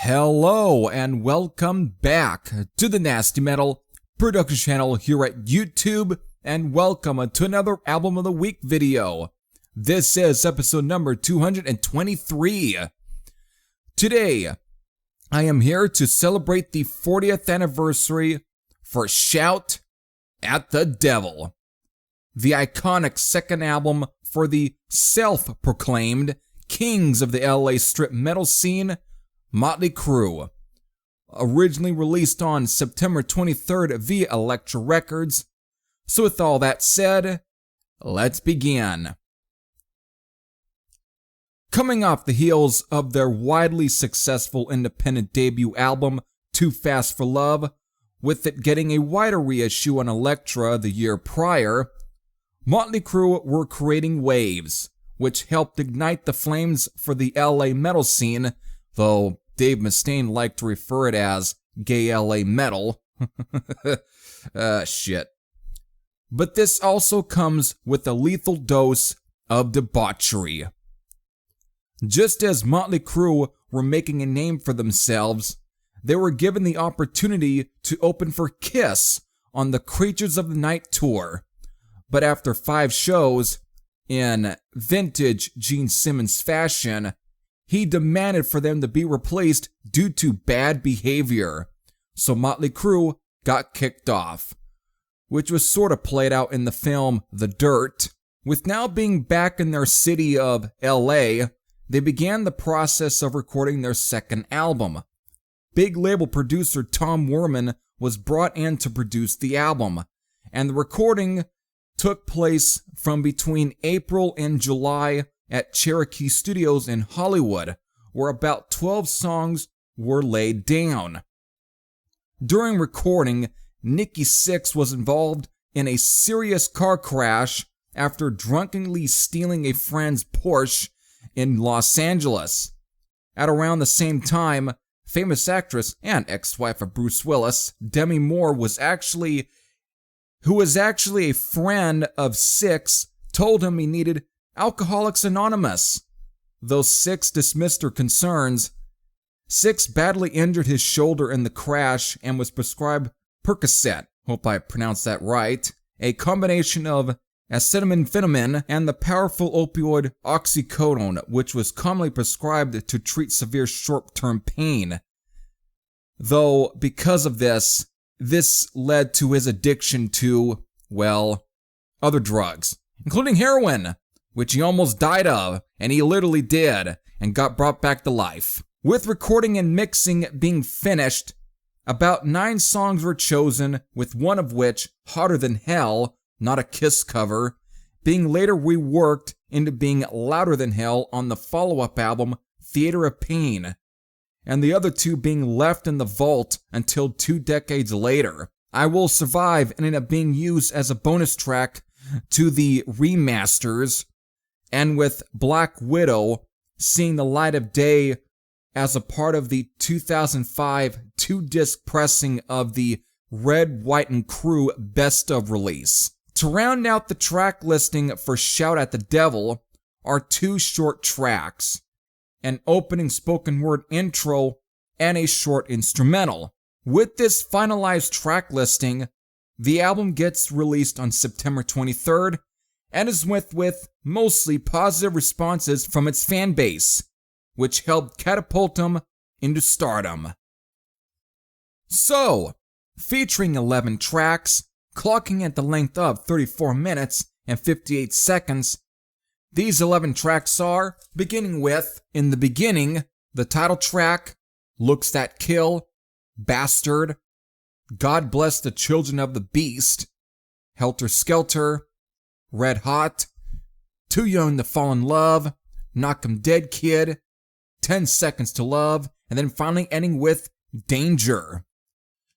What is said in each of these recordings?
Hello and welcome back to the Nasty Metal Production channel here at YouTube, and welcome to another Album of the Week video. This is episode number 223. Today, I am here to celebrate the 40th anniversary for Shout at the Devil, the iconic second album for the self-proclaimed kings of the LA strip metal scene, Mötley Crüe. Originally released on September 23rd via Elektra Records. So with all that said, let's begin. Coming off the heels of their widely successful independent debut album, Too Fast for Love, with it getting a wider reissue on Elektra the year prior, Mötley Crüe were creating waves, which helped ignite the flames for the LA metal scene, though Dave Mustaine liked to refer it as gay LA metal. Shit. But this also comes with a lethal dose of debauchery. Just as Mötley Crüe were making a name for themselves, they were given the opportunity to open for Kiss on the Creatures of the Night tour. But after 5 shows, in vintage Gene Simmons fashion, he demanded for them to be replaced due to bad behavior. So Mötley Crüe got kicked off, which was sort of played out in the film The Dirt. With now being back in their city of LA, they began the process of recording their second album. Big label producer Tom Werman was brought in to produce the album, and the recording took place from between April and July at Cherokee Studios in Hollywood, where about 12 songs were laid down. During recording, Nikki Sixx was involved in a serious car crash after drunkenly stealing a friend's Porsche in Los Angeles. At around the same time, famous actress and ex-wife of Bruce Willis, Demi Moore, who was actually a friend of Sixx, told him he needed Alcoholics Anonymous. Though Sixx dismissed her concerns, Sixx badly injured his shoulder in the crash and was prescribed Percocet, hope I pronounced that right, a combination of acetaminophen and the powerful opioid oxycodone, which was commonly prescribed to treat severe short-term pain. Though, because of this led to his addiction to, well, other drugs, including heroin, which he almost died of, and he literally did, and got brought back to life. With recording and mixing being finished, about 9 songs were chosen, with one of which, Hotter Than Hell, not a Kiss cover, being later reworked into being Louder Than Hell on the follow-up album, Theater of Pain, and the other 2 being left in the vault until 2 decades later. I Will Survive ended up being used as a bonus track to the remasters, and with Black Widow seeing the light of day as a part of the 2005 2-disc pressing of the Red, White, and Crüe Best of release. To round out the track listing for Shout at the Devil are 2 short tracks, an opening spoken word intro, and a short instrumental. With this finalized track listing, the album gets released on September 23rd, and is met with mostly positive responses from its fan base, which helped catapult them into stardom. So, featuring 11 tracks, clocking at the length of 34 minutes and 58 seconds, these 11 tracks are, beginning with, In the Beginning, the title track, Looks That Kill, Bastard, God Bless the Children of the Beast, Helter Skelter, Red Hot, Too Young to Fall in Love, Knock 'Em Dead Kid, 10 Seconds to Love, and then finally ending with Danger.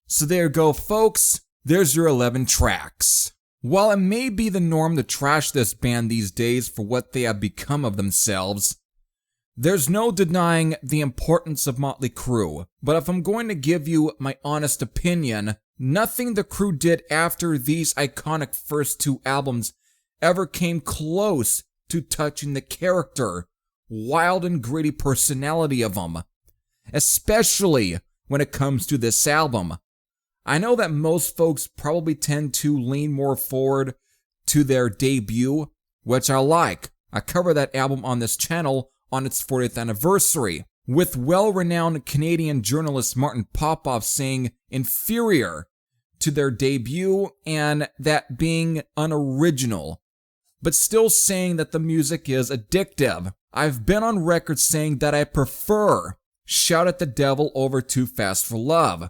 So there you go, folks. There's your 11 tracks. While it may be the norm to trash this band these days for what they have become of themselves, there's no denying the importance of Mötley Crüe. But if I'm going to give you my honest opinion, nothing the Crüe did after these iconic first two albums ever came close to touching the character, wild and gritty personality of them, especially when it comes to this album. I know that most folks probably tend to lean more forward to their debut, which I like. I cover that album on this channel on its 40th anniversary, with well-renowned Canadian journalist Martin Popoff saying inferior to their debut and that being unoriginal, but still saying that the music is addictive. I've been on record saying that I prefer Shout at the Devil over Too Fast for Love.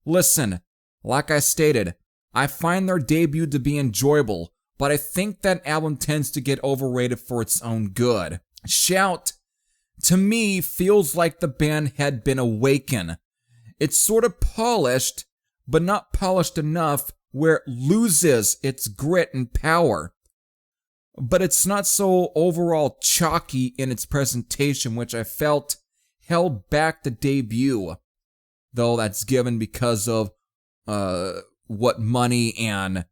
Listen, like I stated, I find their debut to be enjoyable, but I think that album tends to get overrated for its own good. Shout, to me, feels like the band had been awakened. It's sort of polished, but not polished enough where it loses its grit and power. But it's not so overall chalky in its presentation, which I felt held back the debut, though that's given because of what money and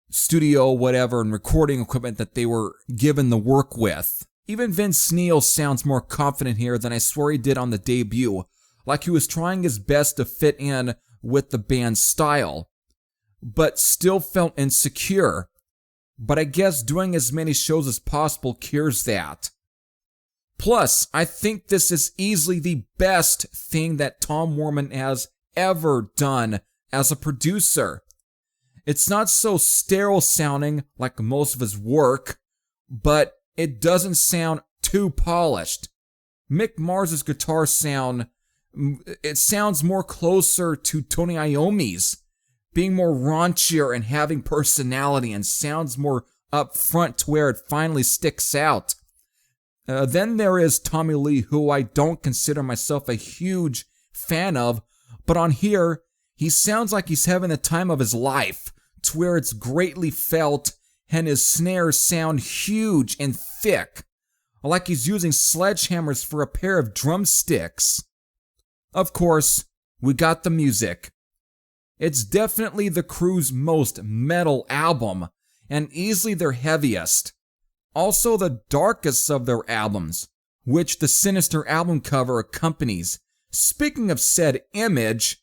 studio whatever and recording equipment that they were given the work with. Even Vince Neil sounds more confident here than I swear he did on the debut, like he was trying his best to fit in with the band's style, but still felt insecure. But I guess doing as many shows as possible cures that. Plus, I think this is easily the best thing that Tom Werman has ever done as a producer. It's not so sterile sounding like most of his work, but it doesn't sound too polished. Mick Mars's guitar sound, it sounds more closer to Tony Iommi's, being more raunchier and having personality and sounds more upfront to where it finally sticks out. Then there is Tommy Lee, who I don't consider myself a huge fan of, but on here, he sounds like he's having the time of his life, to where it's greatly felt and his snares sound huge and thick, like he's using sledgehammers for a pair of drumsticks. Of course, we got the music. It's definitely the Crüe's most metal album, and easily their heaviest. Also the darkest of their albums, which the sinister album cover accompanies. Speaking of said image,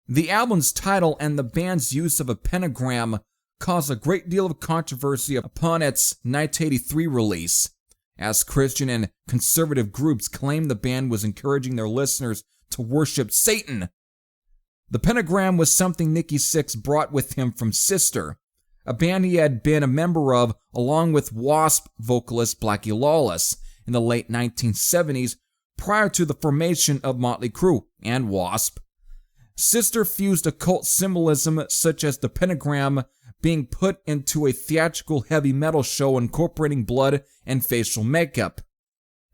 the album's title and the band's use of a pentagram caused a great deal of controversy upon its 1983 release, as Christian and conservative groups claimed the band was encouraging their listeners to worship Satan. The pentagram was something Nikki Sixx brought with him from Sister, a band he had been a member of along with Wasp vocalist Blackie Lawless in the late 1970s prior to the formation of Mötley Crüe and Wasp. Sister fused occult symbolism such as the pentagram being put into a theatrical heavy metal show incorporating blood and facial makeup,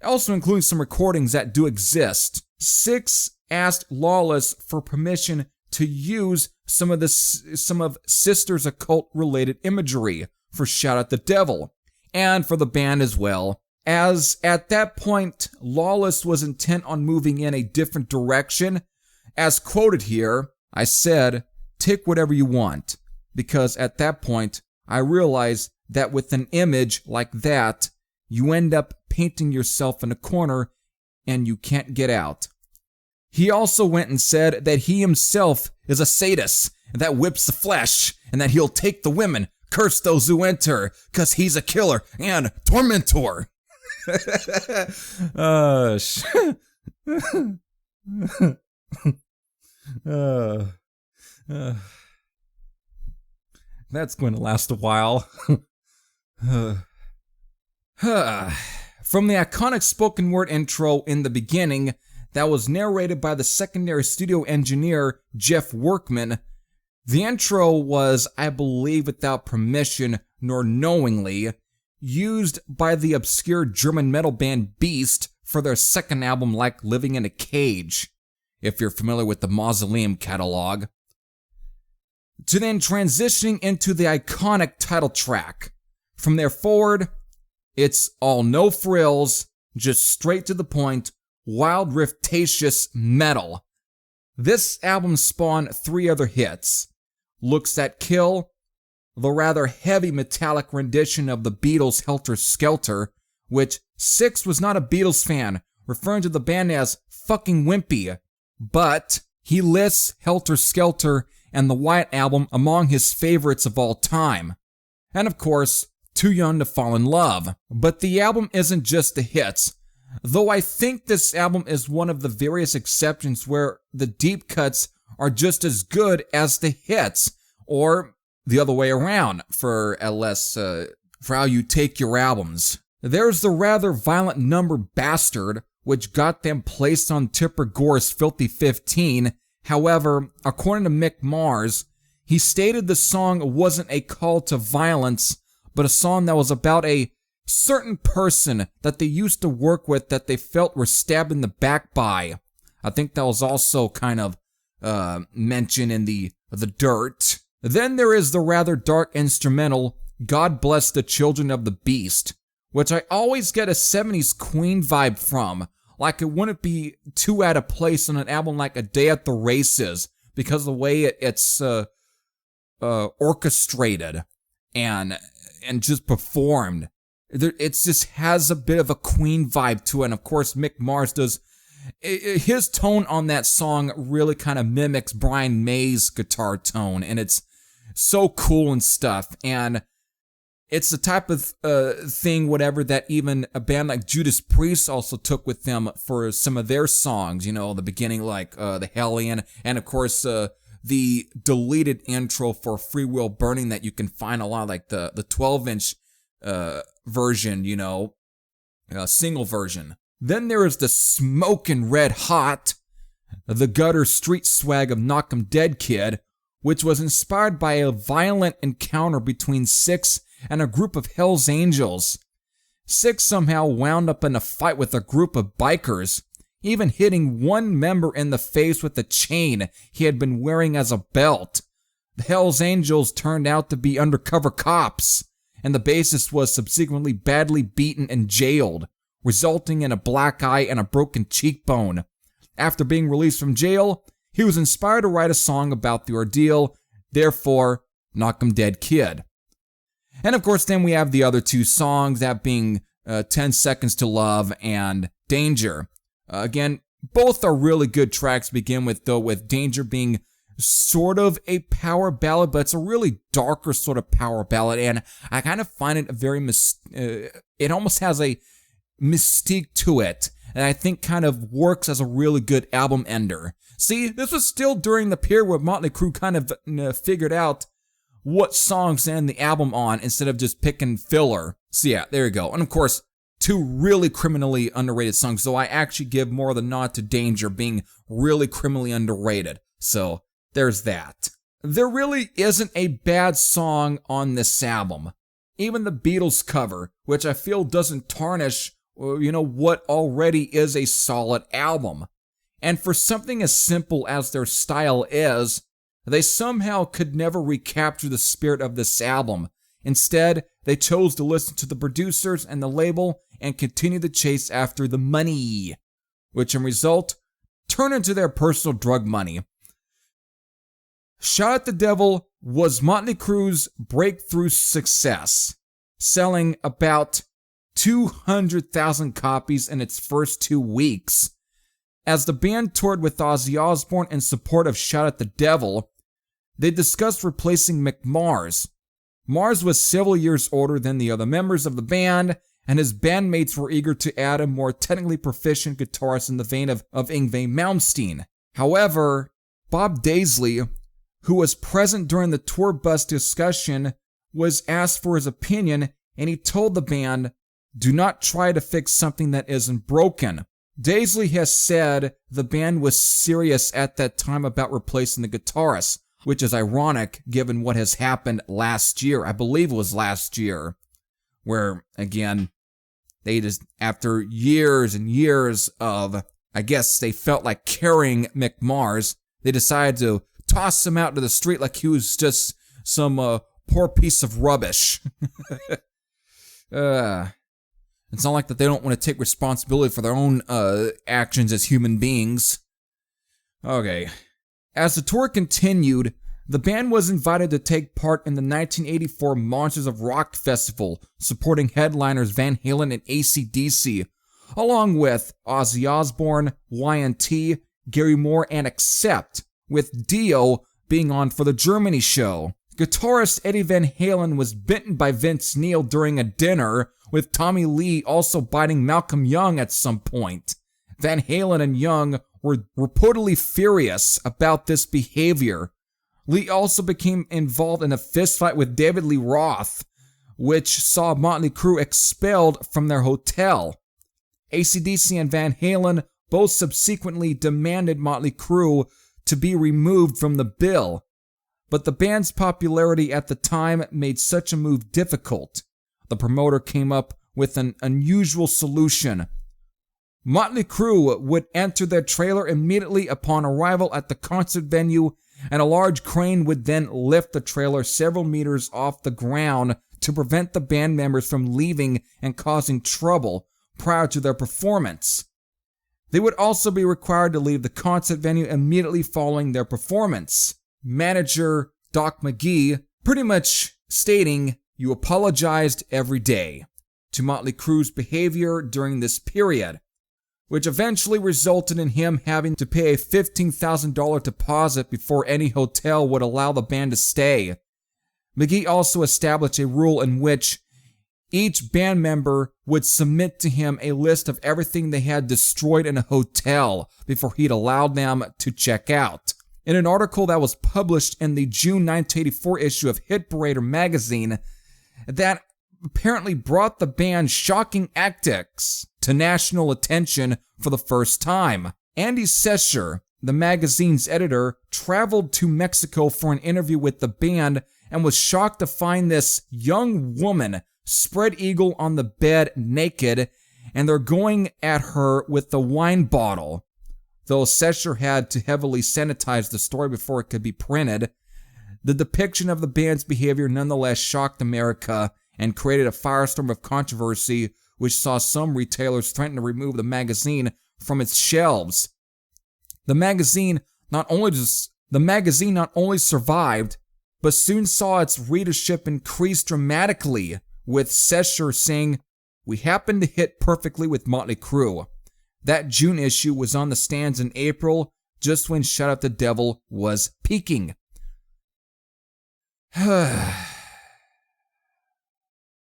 also including some recordings that do exist. Sixx asked Lawless for permission to use some of Sister's occult-related imagery for Shout at the Devil, and for the band as well, as at that point, Lawless was intent on moving in a different direction. As quoted here, I said, "Take whatever you want," because at that point, I realized that with an image like that, you end up painting yourself in a corner and you can't get out. He also went and said that he himself is a sadist that whips the flesh and that he'll take the women, curse those who enter, cause he's a killer and tormentor. That's going to last a while. From the iconic spoken word intro in the beginning that was narrated by the secondary studio engineer Jeff Workman, the intro was, I believe without permission nor knowingly, used by the obscure German metal band Beast for their second album Like Living in a Cage, if you're familiar with the Mausoleum catalog. to then transitioning into the iconic title track. From there forward, it's all no frills, just straight to the point, wild riftatious metal. This album spawned 3 other hits: Looks That Kill, the rather heavy metallic rendition of the Beatles' Helter Skelter, which Six was not a Beatles fan, referring to the band as fucking wimpy, but he lists Helter Skelter and the White Album among his favorites of all time. And of course, Too Young to Fall in Love. But the album isn't just the hits, though I think this album is one of the various exceptions where the deep cuts are just as good as the hits, or the other way around, for how you take your albums. There's the rather violent number Bastard, which got them placed on Tipper Gore's Filthy 15. However, according to Mick Mars, he stated the song wasn't a call to violence, but a song that was about a certain person that they used to work with that they felt were stabbed in the back by. I think that was also kind of mentioned in the Dirt. Then there is the rather dark instrumental God Bless the Children of the Beast, which I always get a 70s Queen vibe from. Like, it wouldn't be too out of place on an album like A Day at the Races, because of the way it's orchestrated and just performed. It just has a bit of a Queen vibe to it. And of course, Mick Mars does, his tone on that song really kind of mimics Brian May's guitar tone, and it's so cool and stuff. And it's the type of thing, whatever, that even a band like Judas Priest also took with them for some of their songs, you know, the beginning, like The Hellion, and of course the deleted intro for Free Will Burning that you can find a lot, like the 12-inch version, you know, single version. Then there is the Smokin' Red Hot, the gutter street swag of Knock 'em Dead Kid, which was inspired by a violent encounter between Six and a group of Hell's Angels. Six somehow wound up in a fight with a group of bikers, even hitting one member in the face with a chain he had been wearing as a belt. The Hell's Angels turned out to be undercover cops, and the bassist was subsequently badly beaten and jailed, resulting in a black eye and a broken cheekbone. After being released from jail, he was inspired to write a song about the ordeal, therefore, Knock 'em Dead Kid. And of course, then we have the other 2 songs, that being 10 Seconds to Love and Danger. Again, both are really good tracks to begin with, though, with Danger being sort of a power ballad, but it's a really darker sort of power ballad, and I kind of find it a very, it almost has a mystique to it, and I think kind of works as a really good album ender. See, this was still during the period where Mötley Crüe kind of figured out what songs to end the album on instead of just picking filler. So yeah, there you go. And of course, 2 really criminally underrated songs, though I actually give more of the nod to Danger being really criminally underrated. So there's that. There really isn't a bad song on this album. Even the Beatles cover, which I feel doesn't tarnish, you know, what already is a solid album. And for something as simple as their style is, they somehow could never recapture the spirit of this album. Instead, they chose to listen to the producers and the label and continue the chase after the money, which in result, turned into their personal drug money. Shot at the Devil was Mötley Crüe's breakthrough success, selling about 200,000 copies in its first 2 weeks. As the band toured with Ozzy Osbourne in support of Shot at the Devil, they discussed replacing Mick Mars. Mars was several years older than the other members of the band, and his bandmates were eager to add a more technically proficient guitarist in the vein of Yngwie Malmsteen. However, Bob Daisley, who was present during the tour bus discussion, was asked for his opinion, and he told the band, "Do not try to fix something that isn't broken." Daisley has said the band was serious at that time about replacing the guitarist, which is ironic given what has happened last year. I believe it was last year, where, again, they just, after years and years of, I guess they felt like carrying Mick Mars, they decided toss him out to the street like he was just some poor piece of rubbish. It's not like that they don't want to take responsibility for their own actions as human beings. Okay. As the tour continued, the band was invited to take part in the 1984 Monsters of Rock Festival, supporting headliners Van Halen and AC/DC, along with Ozzy Osbourne, Y&T, Gary Moore, and Accept, with Dio being on for the Germany show. Guitarist Eddie Van Halen was bitten by Vince Neil during a dinner, with Tommy Lee also biting Malcolm Young at some point. Van Halen and Young were reportedly furious about this behavior. Lee also became involved in a fistfight with David Lee Roth, which saw Mötley Crüe expelled from their hotel. AC/DC and Van Halen both subsequently demanded Mötley Crüe to be removed from the bill, but the band's popularity at the time made such a move difficult. The promoter came up with an unusual solution. Mötley Crüe would enter their trailer immediately upon arrival at the concert venue, and a large crane would then lift the trailer several meters off the ground to prevent the band members from leaving and causing trouble prior to their performance. They would also be required to leave the concert venue immediately following their performance. Manager Doc McGee pretty much stating, "You apologized every day," to Mötley Crüe's behavior during this period, which eventually resulted in him having to pay a $15,000 deposit before any hotel would allow the band to stay. McGee also established a rule in which each band member would submit to him a list of everything they had destroyed in a hotel before he'd allowed them to check out. In an article that was published in the June 1984 issue of Hit Parader magazine, that apparently brought the band's shocking antics to national attention for the first time. Andy Sescher, the magazine's editor, traveled to Mexico for an interview with the band and was shocked to find this young woman spread eagle on the bed naked, and they're going at her with the wine bottle. Though Sescher had to heavily sanitize the story before it could be printed, the depiction of the band's behavior nonetheless shocked America and created a firestorm of controversy, which saw some retailers threaten to remove the magazine from its shelves. The magazine not only survived, but soon saw its readership increase dramatically, with Sescher saying, "We happened to hit perfectly with Mötley Crüe." That June issue was on the stands in April, just when Shout at the Devil was peaking.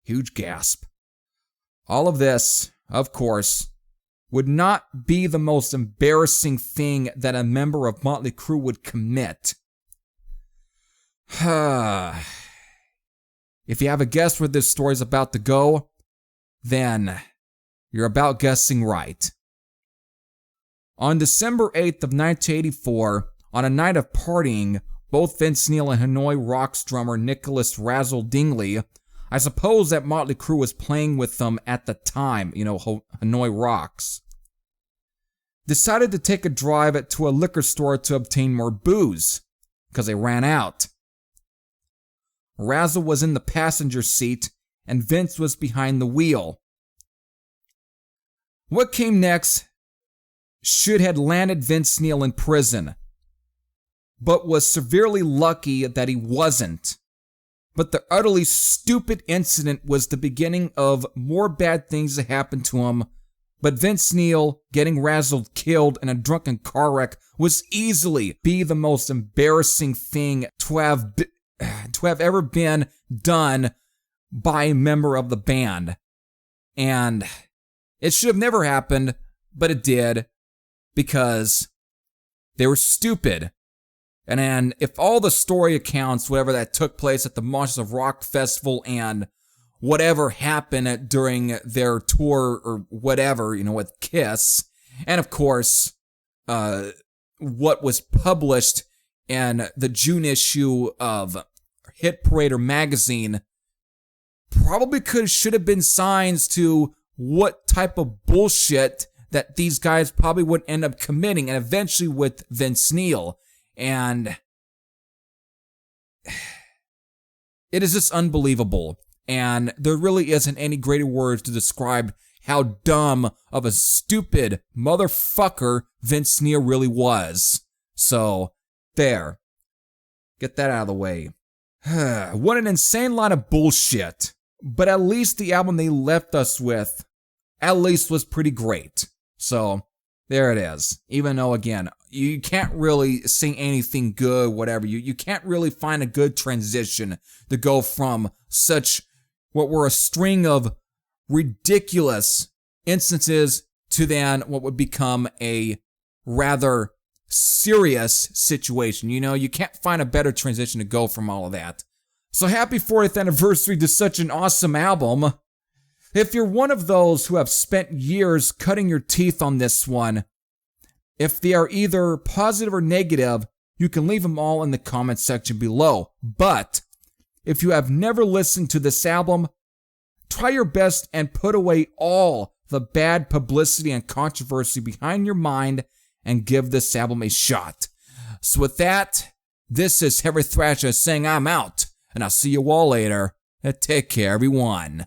Huge gasp. All of this, of course, would not be the most embarrassing thing that a member of Mötley Crüe would commit. If you have a guess where this story's about to go, then you're about guessing right. On December 8th of 1984, on a night of partying, both Vince Neil and Hanoi Rocks drummer Nicholas Razzle Dingley, I suppose that Mötley Crüe was playing with them at the time, Hanoi Rocks, decided to take a drive to a liquor store to obtain more booze, because they ran out. Razzle was in the passenger seat, and Vince was behind the wheel. What came next should have landed Vince Neil in prison, but was severely lucky that he wasn't. But the utterly stupid incident was the beginning of more bad things that happened to him, but Vince Neil getting Razzle killed in a drunken car wreck was easily the most embarrassing thing to have ever been done by a member of the band. And it should have never happened, but it did, because they were stupid. And if all the story accounts, whatever that took place at the Monsters of Rock Festival and whatever happened during their tour or whatever, with Kiss, and of course, what was published in the June issue of Hit Parader magazine, probably should have been signs to what type of bullshit that these guys probably would end up committing, and eventually with Vince Neil. And It is just unbelievable. And there really isn't any greater words to describe how dumb of a stupid motherfucker Vince Neil really was. So, there. Get that out of the way. What an insane lot of bullshit. But at least the album they left us with, at least was pretty great. So, there it is. Even though, again, you can't really sing anything good, whatever. You can't really find a good transition to go from such what were a string of ridiculous instances to then what would become a rather serious situation. You know, you can't find a better transition to go from all of that. So happy 40th anniversary to such an awesome album. If you're one of those who have spent years cutting your teeth on this one, if they are either positive or negative, you can leave them all in the comment section below. But if you have never listened to this album, try your best and put away all the bad publicity and controversy behind your mind and give this album a shot. So with that, this is Heavy Thrasher saying I'm out, and I'll see you all later. Take care, everyone.